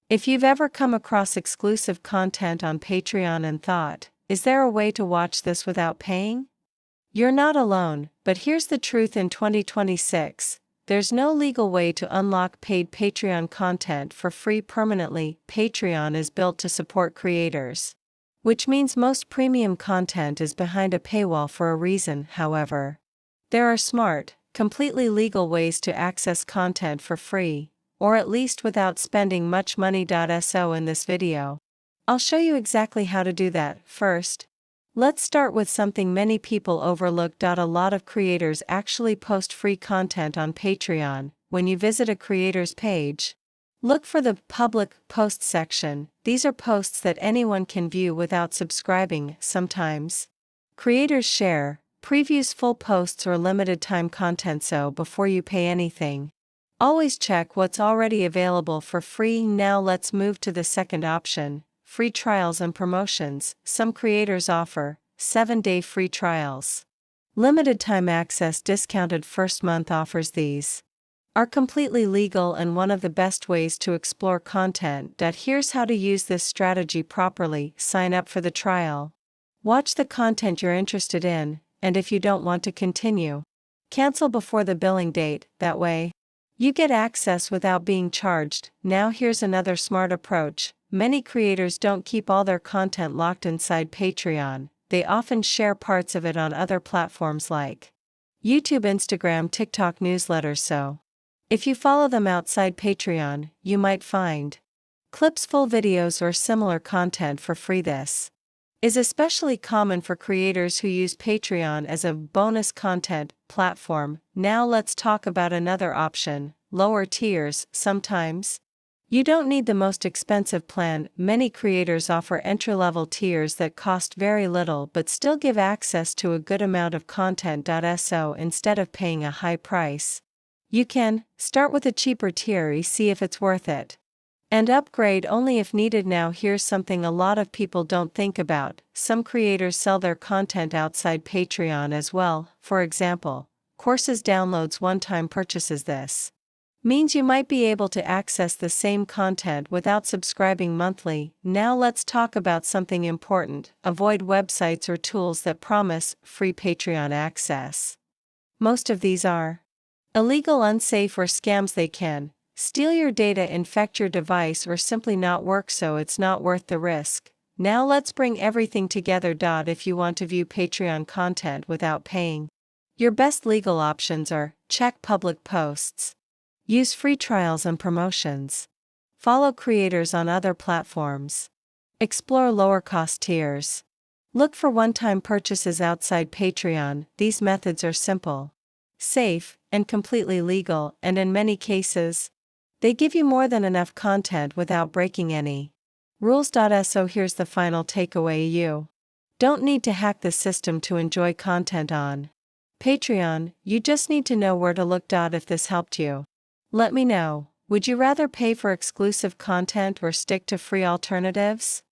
If you've ever come across exclusive content on Patreon and thought, is there a way to watch this without paying? You're not alone, but here's the truth: in 2026, there's no legal way to unlock paid Patreon content for free permanently. Patreon is built to support creators, which means most premium content is behind a paywall for a reason. However, there are smart, completely legal ways to access content for free, or at least without spending much money. So in this video, I'll show you exactly how to do that. First, let's start with something many people overlook. A lot of creators actually post free content on Patreon. When you visit a creator's page, look for the public posts section. These are posts that anyone can view without subscribing. Sometimes, creators share, previews full posts or limited time content, so before you pay anything, always check what's already available for free. Now let's move to the second option: free trials and promotions. Some creators offer 7-day free trials, limited time access, discounted first month offers. These are completely legal and one of the best ways to explore content. Here's how to use this strategy properly. Sign up for the trial, watch the content you're interested in, and if you don't want to continue, cancel before the billing date. That way, you get access without being charged. Now here's another smart approach. Many creators don't keep all their content locked inside Patreon. They often share parts of it on other platforms like YouTube, Instagram, TikTok, newsletters. So, if you follow them outside Patreon, you might find clips, full videos, or similar content for free. This is especially common for creators who use Patreon as a bonus content platform. Now let's talk about another option: lower tiers. Sometimes, you don't need the most expensive plan. Many creators offer entry-level tiers that cost very little but still give access to a good amount of content. So instead of paying a high price, you can start with a cheaper tier, see if it's worth it, and upgrade only if needed. Now here's something a lot of people don't think about: some creators sell their content outside Patreon as well. For example, courses, downloads, one-time purchases. This means you might be able to access the same content without subscribing monthly. Now let's talk about something important: avoid websites or tools that promise free Patreon access. Most of these are illegal, unsafe, or scams. They can steal your data, infect your device, or simply not work, so it's not worth the risk. Now let's bring everything together. If you want to view Patreon content without paying, your best legal options are: check public posts, use free trials and promotions, follow creators on other platforms, explore lower-cost tiers, look for one-time purchases outside Patreon. These methods are simple, safe, and completely legal, and in many cases, they give you more than enough content without breaking any rules. So here's the final takeaway: you don't need to hack the system to enjoy content on Patreon. You just need to know where to look. If this helped you, let me know. Would you rather pay for exclusive content or stick to free alternatives?